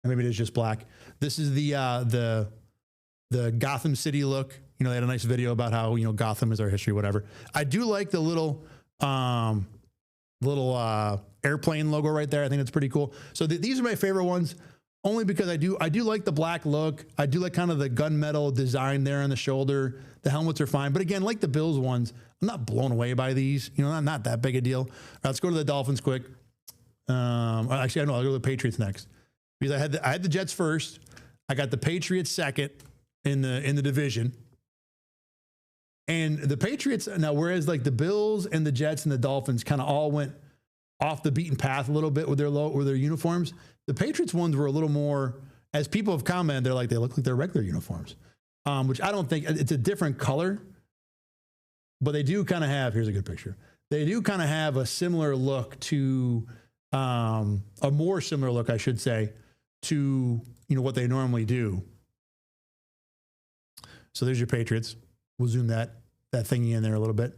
And maybe it is just black. This is the Gotham City look. They had a nice video about how, Gotham is our history, whatever. I do like the little airplane logo right there. I think it's pretty cool. So these are my favorite ones, only because I do like the black look. I do like kind of the gunmetal design there on the shoulder. The helmets are fine. But again, like the Bills ones, I'm not blown away by these. Not that big a deal. All right, let's go to the Dolphins quick. Actually, I know I'll go to the Patriots next, because I had the Jets first. I got the Patriots second in the division. And the Patriots, now, whereas like the Bills and the Jets and the Dolphins kind of all went off the beaten path a little bit with their uniforms, the Patriots ones were a little more, as people have commented, they look like their regular uniforms, which I don't think, it's a different color, but they do kind of have, here's a good picture. They do kind of have a similar look to, a more similar look, I should say, to, what they normally do. So there's your Patriots. We'll zoom that thingy in there a little bit.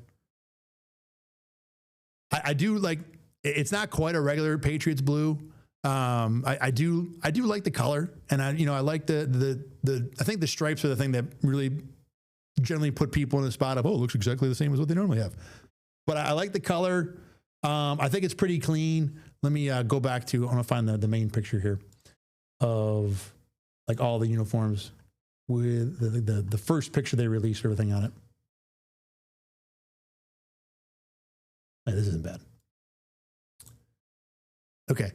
I do like, it's not quite a regular Patriots blue. I do like the color, and I like the I think the stripes are the thing that really generally put people in the spot of, it looks exactly the same as what they normally have. But I like the color. I think it's pretty clean. Let me go back to, I want to find the main picture here of like all the uniforms with the first picture they released, everything on it. Hey, this isn't bad. Okay.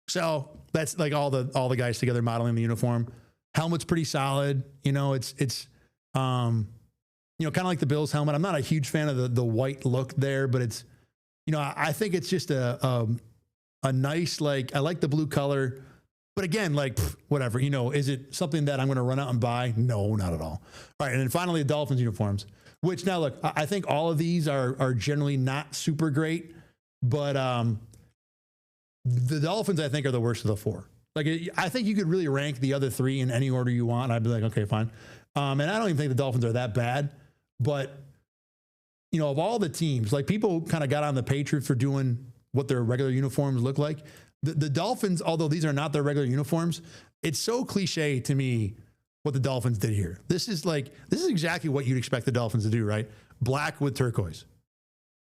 So that's like all the guys together modeling the uniform. Helmet's pretty solid. It's kind of like the Bills helmet. I'm not a huge fan of the white look there, but it's, I think it's just a nice, like, I like the blue color. But again, like, whatever, is it something that I'm going to run out and buy? No, not at all. All right. And then finally, the Dolphins uniforms, which now, look, I think all of these are generally not super great, but the Dolphins, I think, are the worst of the four. Like, I think you could really rank the other three in any order you want. I'd be like, okay, fine. And I don't even think the Dolphins are that bad. But, of all the teams, like, people kind of got on the Patriots for doing what their regular uniforms look like. The Dolphins, although these are not their regular uniforms, it's so cliche to me what the Dolphins did here. This is exactly what you'd expect the Dolphins to do, right? Black with turquoise.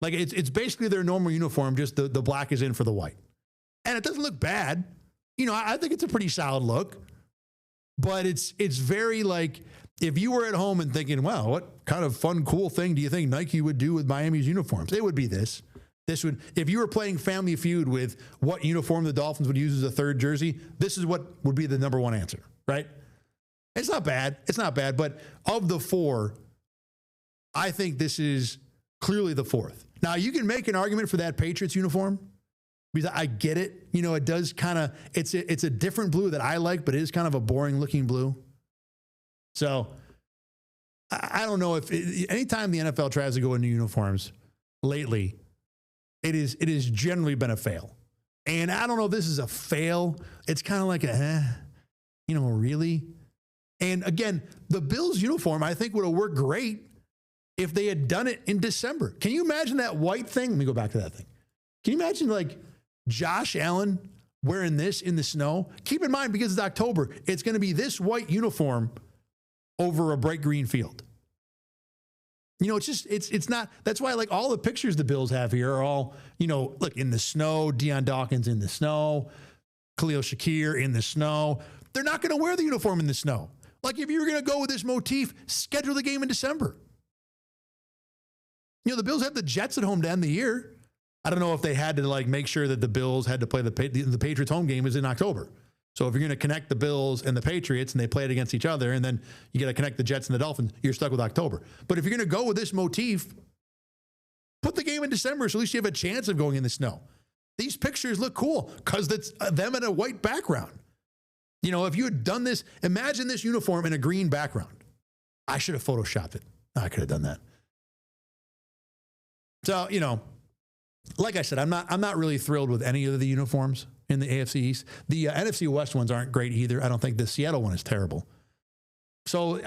Like, it's basically their normal uniform, just the black is in for the white. And it doesn't look bad. I think it's a pretty solid look. But it's very like, if you were at home and thinking, wow, what kind of fun, cool thing do you think Nike would do with Miami's uniforms? It would be this. This would, if you were playing Family Feud with what uniform the Dolphins would use as a third jersey, this is what would be the number one answer, right? It's not bad. It's not bad. But of the four, I think this is clearly the fourth. Now, you can make an argument for that Patriots uniform, because I get it. It does kind of, it's a different blue that I like, but it is kind of a boring looking blue. So I don't know if anytime the NFL tries to go into uniforms lately, it is generally been a fail. And I don't know if this is a fail. It's kind of like Really? And again, the Bills uniform, I think, would have worked great if they had done it in December. Can you imagine that white thing? Let me go back to that thing. Can you imagine like Josh Allen wearing this in the snow? Keep in mind, because it's October, it's going to be this white uniform over a bright green field. It's not, that's why like all the pictures the Bills have here are all, look, in the snow, Deion Dawkins in the snow, Khalil Shakir in the snow. They're not going to wear the uniform in the snow. Like if you were going to go with this motif, schedule the game in December. The Bills have the Jets at home to end the year. I don't know if they had to like make sure that the Bills had to play the Patriots home game is in October. So if you're going to connect the Bills and the Patriots and they play it against each other, and then you got to connect the Jets and the Dolphins, you're stuck with October. But if you're going to go with this motif, put the game in December so at least you have a chance of going in the snow. These pictures look cool because it's them in a white background. If you had done this, imagine this uniform in a green background. I should have photoshopped it. I could have done that. So, like I said, I'm not really thrilled with any of the uniforms in the AFC East. The NFC West ones aren't great either. I don't think the Seattle one is terrible. So,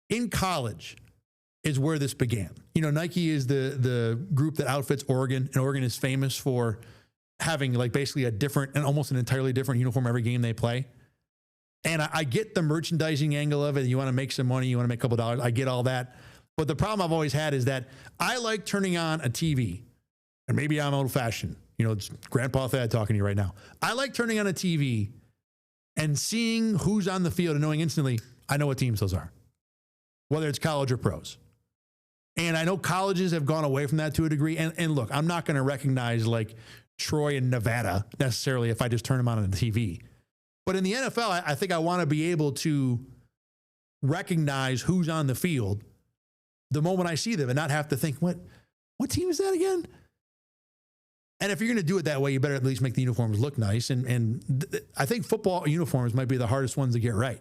in college is where this began. Nike is the group that outfits Oregon, and Oregon is famous for having like basically a different and almost an entirely different uniform every game they play. And I get the merchandising angle of it. You want to make some money, you want to make a couple dollars. I get all that. But the problem I've always had is that I like turning on a TV, and maybe I'm old fashioned. It's Grandpa Thad talking to you right now. I like turning on a TV and seeing who's on the field and knowing instantly, I know what teams those are, whether it's college or pros. And I know colleges have gone away from that to a degree. And look, I'm not going to recognize like Troy and Nevada necessarily if I just turn them on the TV. But in the NFL, I think I want to be able to recognize who's on the field the moment I see them and not have to think, what team is that again? And if you're going to do it that way, you better at least make the uniforms look nice. And I think football uniforms might be the hardest ones to get right.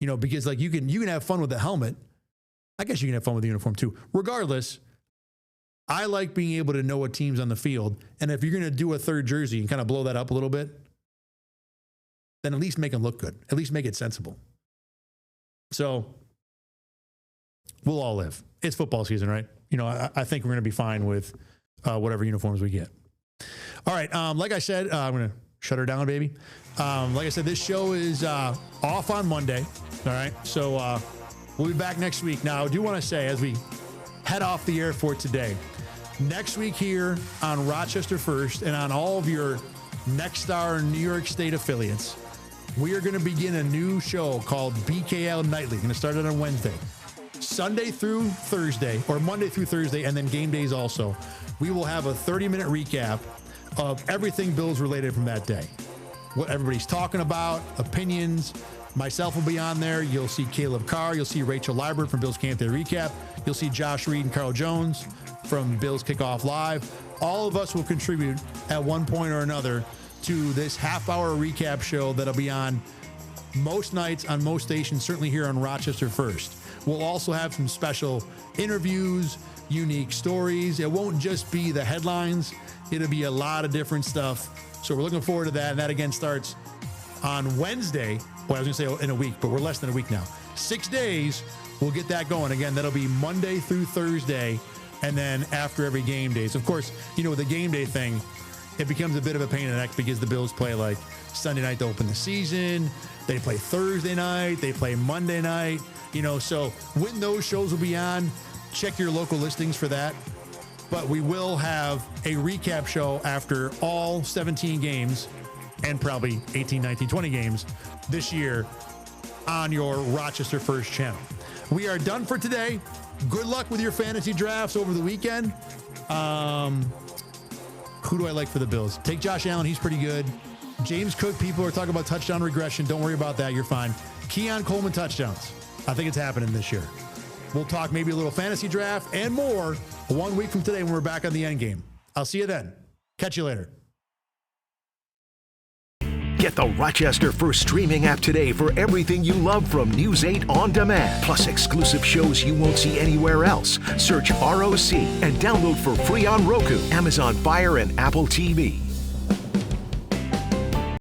Because like you can have fun with the helmet. I guess you can have fun with the uniform too. Regardless, I like being able to know what team's on the field. And if you're going to do a third jersey and kind of blow that up a little bit, then at least make them look good. At least make it sensible. So we'll all live. It's football season, right? I think we're going to be fine with whatever uniforms we get. All right. Like I said, I'm going to shut her down, baby. Like I said, this show is off on Monday. All right. So we'll be back next week. Now, I do want to say, as we head off the air for today, next week here on Rochester First and on all of your Nexstar New York State affiliates, we are going to begin a new show called BKL Nightly. Going to start it on Wednesday. Sunday through Thursday, or Monday through Thursday, and then game days also. We will have a 30-minute recap of everything Bills related from that day. What everybody's talking about, opinions. Myself will be on there. You'll see Caleb Carr. You'll see Rachel Liebert from Bills Camp Day Recap. You'll see Josh Reed and Carl Jones from Bills Kickoff Live. All of us will contribute at one point or another to this half-hour recap show that'll be on most nights on most stations, certainly here on Rochester First. We'll also have some special interviews, unique stories. It won't just be the headlines. It'll be a lot of different stuff. So we're looking forward to that. And that, again, starts on Wednesday. Well, I was going to say in a week, but we're less than a week now. 6 days, we'll get that going. Again, that'll be Monday through Thursday, and then after every game days. Of course, with the game day thing, it becomes a bit of a pain in the neck because the Bills play like Sunday night to open the season. They play Thursday night. They play Monday night. So when those shows will be on, check your local listings for that. But we will have a recap show after all 17 games and probably 18, 19, 20 games this year on your Rochester First channel. We are done for today. Good luck with your fantasy drafts over the weekend. Who do I like for the Bills? Take Josh Allen. He's pretty good. James Cook, people are talking about touchdown regression. Don't worry about that. You're fine. Keon Coleman touchdowns. I think it's happening this year. We'll talk maybe a little fantasy draft and more 1 week from today when we're back on the Endgame. I'll see you then. Catch you later. Get the Rochester First streaming app today for everything you love from News 8 on demand, plus exclusive shows you won't see anywhere else. Search ROC and download for free on Roku, Amazon Fire, and Apple TV.